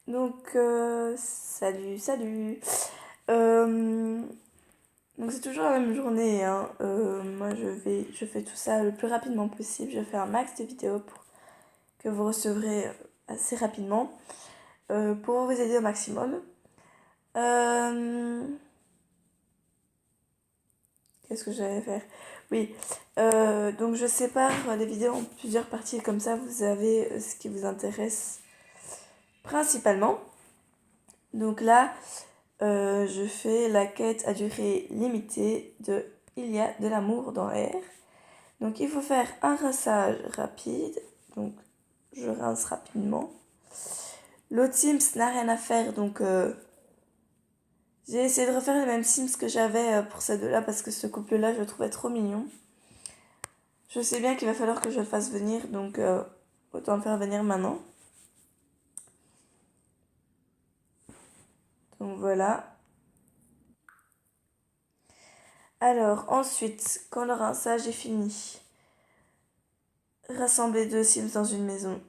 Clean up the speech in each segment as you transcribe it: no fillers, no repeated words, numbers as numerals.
Donc, salut. Euh, donc c'est toujours la même journée, hein. Moi, je fais tout ça le plus rapidement possible. Je fais un max de vidéos pour que vous recevrez assez rapidement, pour vous aider au maximum. Euh, Qu'est-ce que j'allais faire? Oui, donc je sépare les vidéos en plusieurs parties, comme ça vous avez ce qui vous intéresse principalement. Donc là, je fais la quête à durée limitée de Il y a de l'amour dans l'air. Donc il faut faire un rinçage rapide. Donc je rince rapidement. L'autre Sims n'a rien à faire, donc j'ai essayé de refaire les mêmes Sims que j'avais pour ces deux-là parce que ce couple-là, je le trouvais trop mignon. Je sais bien qu'il va falloir que je le fasse venir, donc autant le faire venir maintenant. Donc voilà. Alors ensuite, quand le rinçage est fini, rassembler deux Sims dans une maison,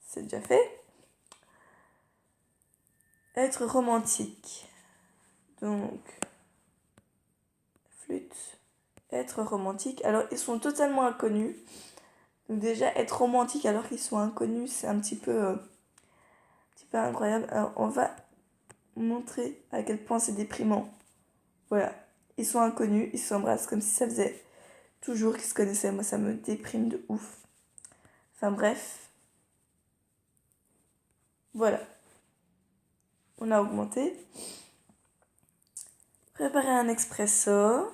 c'est déjà fait. Être romantique. Donc, flûte. Être romantique. Alors, ils sont totalement inconnus. Donc déjà, être romantique alors qu'ils sont inconnus, c'est un petit peu incroyable. Alors, on va montrer à quel point c'est déprimant. Voilà. Ils sont inconnus, ils s'embrassent comme si ça faisait toujours qu'ils se connaissaient. Moi, ça me déprime de ouf. Enfin bref. Voilà. On a augmenté. Préparer un expresso.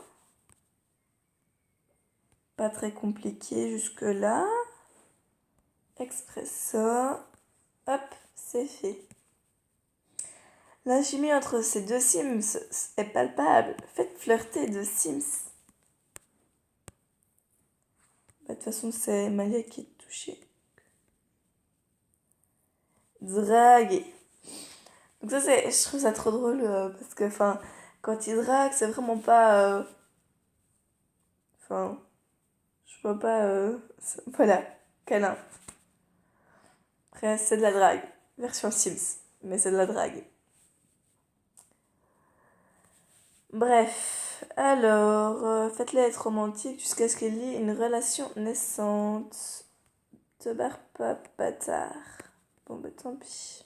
Pas très compliqué jusque-là. Expresso. Hop, c'est fait. La chimie entre ces deux Sims est palpable. Faites flirter deux Sims. Bah, de toute façon, c'est Malia qui est touchée. Draguer. Donc ça, je trouve ça trop drôle parce que, enfin, quand il drague, c'est vraiment pas... Enfin, je vois pas... voilà, câlin. Après, c'est de la drague. Version Sims, mais c'est de la drague. Bref, alors, faites-les être romantique jusqu'à ce qu'il y ait une relation naissante. Te barre pas, bâtard. Bon, bah tant pis.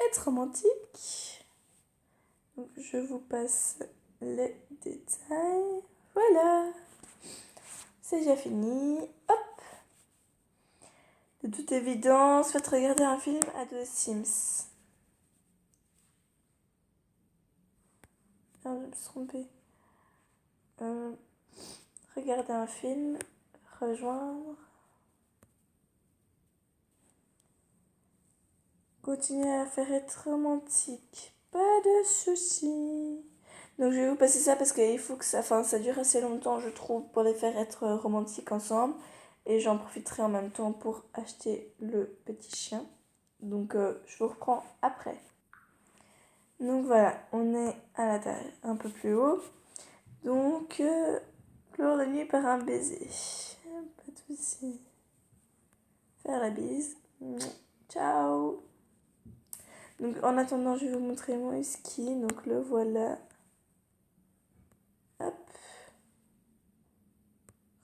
Être romantique. Donc, je vous passe les détails. Voilà. C'est déjà fini. Hop. De toute évidence, faites regarder un film à deux Sims. Non, je me suis trompée. Regarder un film. Rejoindre. Continuer à faire être romantique. Pas de soucis. Donc je vais vous passer ça parce qu'il faut que ça dure assez longtemps, je trouve, pour les faire être romantiques ensemble. Et j'en profiterai en même temps pour acheter le petit chien. Donc je vous reprends après. Donc voilà, on est à la taille un peu plus haut. Donc clore la nuit par un baiser. Pas de soucis. Faire la bise. Ciao. Donc en attendant, je vais vous montrer mon husky. Donc le voilà. Hop.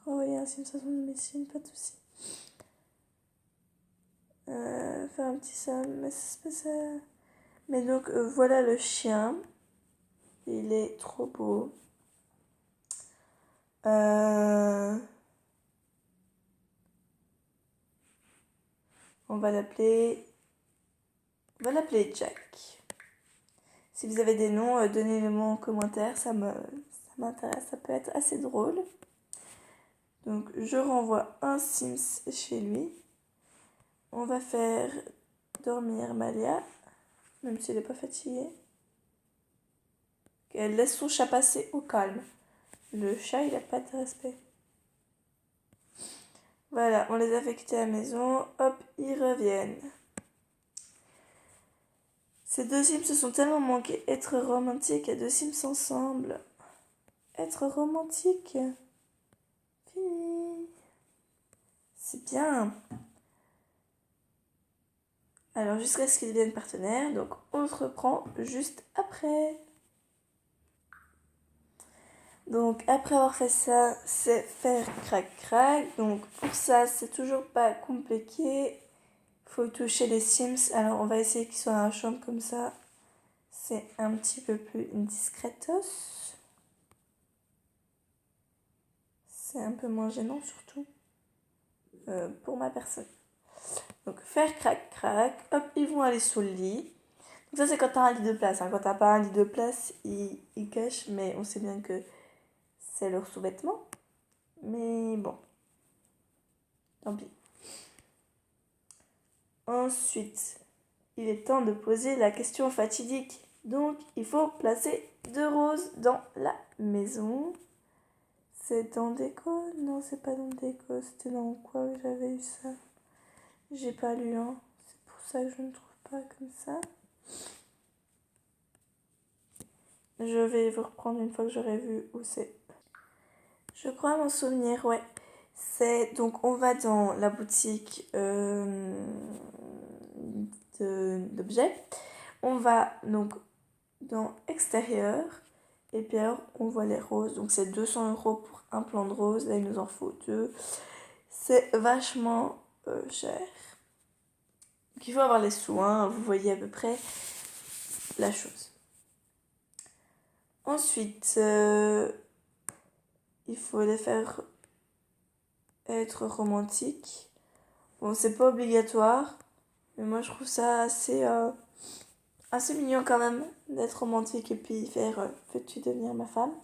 Envoyer un sim 60 de médecine, pas de soucis. Faire un petit somme, mais c'est pas ça. Mais donc voilà le chien. Il est trop beau. Euh, on va l'appeler. On va l'appeler Jack. Si vous avez des noms, donnez-les-moi en commentaire. Ça m'intéresse. Ça peut être assez drôle. Donc je renvoie un Sims chez lui. On va faire dormir Malia, même si elle n'est pas fatiguée. Elle laisse son chat passer au calme. Le chat, il n'a pas de respect. Voilà, on les a affectés à la maison. Hop, ils reviennent. Ces deux Sims se sont tellement manqués. Être romantique à deux Sims ensemble. Être romantique. Fini. C'est bien. Alors jusqu'à ce qu'ils deviennent partenaires, donc on se reprend juste après. Donc après avoir fait ça, c'est faire crac-crac. Donc pour ça, c'est toujours pas compliqué. Faut toucher les Sims. Alors on va essayer qu'ils soient dans la chambre comme ça. C'est un petit peu plus discretos. C'est un peu moins gênant surtout pour ma personne. Donc faire crac-crac. Hop, ils vont aller sous le lit. Donc ça c'est quand t'as un lit de place. Quand t'as pas un lit de place, ils cachent. Mais on sait bien que c'est leur sous-vêtement. Mais bon. Tant pis. Ensuite, il est temps de poser la question fatidique. Donc, il faut placer 2 roses dans la maison. C'est dans déco? Non, c'est pas dans déco. C'était dans quoi que j'avais eu ça? J'ai pas lu, hein. C'est pour ça que je ne trouve pas comme ça. Je vais vous reprendre une fois que j'aurai vu où c'est. Je crois m'en souvenir, ouais. C'est donc on va dans la boutique d'objets. On va donc dans extérieur et puis alors on voit les roses. Donc c'est 200 € pour un plan de roses. Là il nous en faut 2. C'est vachement cher. Donc il faut avoir les sous, hein. Vous voyez à peu près la chose. Ensuite, il faut les faire être romantiques. Bon, c'est pas obligatoire, mais moi je trouve ça assez mignon quand même d'être romantique et puis faire veux-tu devenir ma femme.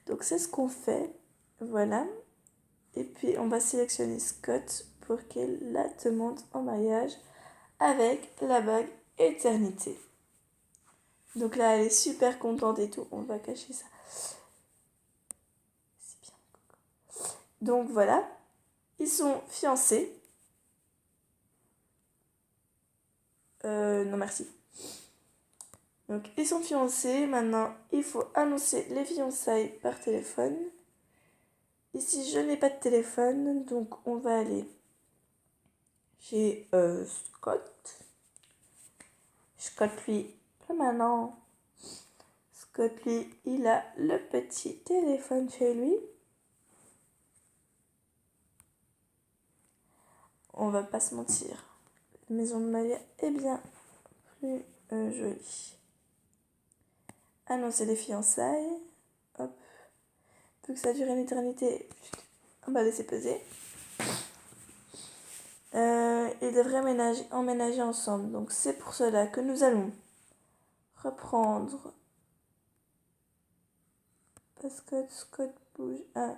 Donc c'est ce qu'on fait, voilà. Et puis on va sélectionner Scott pour qu'elle la demande en mariage avec la bague éternité. Donc là elle est super contente et tout, on va cacher ça. C'est bien. Donc voilà, ils sont fiancés. Non merci. Donc ils sont fiancés, maintenant il faut annoncer les fiançailles par téléphone. Ici je n'ai pas de téléphone, donc on va aller chez Scott. Scott lui, pas maintenant. Scott lui, il a le petit téléphone chez lui. On va pas se mentir, la maison de Malia est bien plus jolie. Annoncer les fiançailles. Hop. Vu que ça dure une éternité, on va laisser peser. Ils devraient emménager ensemble. Donc c'est pour cela que nous allons reprendre. Parce que Scott bouge. Ah.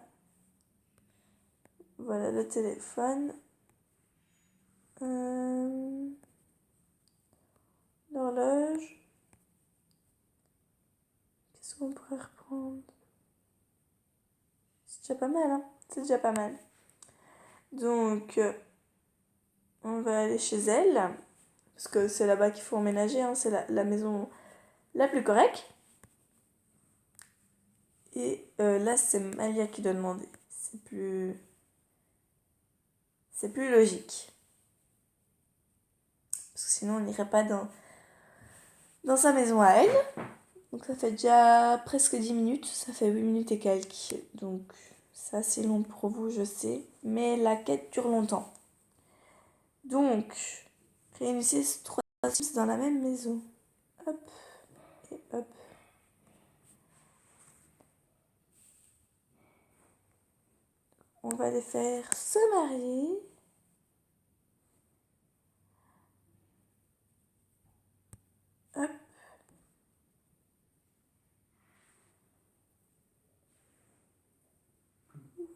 Voilà le téléphone. L'horloge. Qu'est-ce qu'on pourrait reprendre? C'est déjà pas mal, hein? C'est déjà pas mal. Donc, on va aller chez elle. Parce que c'est là-bas qu'il faut emménager, hein. C'est la maison la plus correcte. Et là, c'est Malia qui doit demander. C'est plus logique. Parce que sinon, on n'irait pas dans sa maison à elle. Donc ça fait déjà presque 10 minutes. Ça fait 8 minutes et quelques. Donc c'est assez long pour vous, je sais. Mais la quête dure longtemps. Donc, réunissez 3 Sims dans la même maison. Hop. Et hop. On va les faire se marier. Hop.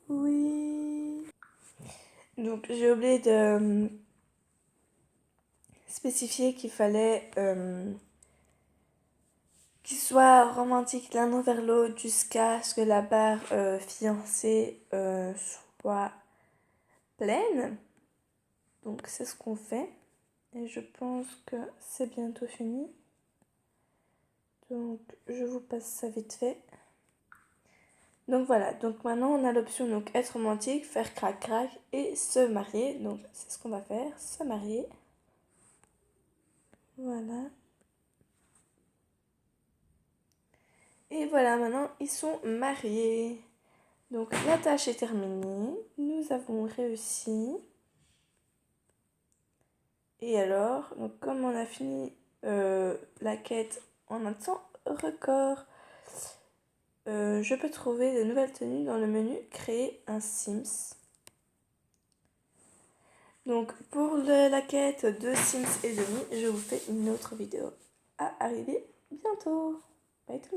Oui. Donc j'ai oublié de spécifier qu'il fallait qu'ils soient romantiques l'un envers l'autre jusqu'à ce que la barre fiancée soit pleine. Donc c'est ce qu'on fait. Et je pense que c'est bientôt fini. Donc je vous passe ça vite fait. Donc voilà, donc maintenant on a l'option donc être romantique, faire crac crac et se marier. Donc c'est ce qu'on va faire, se marier. Voilà. Et voilà, maintenant ils sont mariés. Donc la tâche est terminée. Nous avons réussi. Et alors, donc comme on a fini la quête en un temps record, je peux trouver de nouvelles tenues dans le menu Créer un Sims. Donc pour la quête de Sims et demi, je vous fais une autre vidéo à arriver bientôt. Bye tout le monde.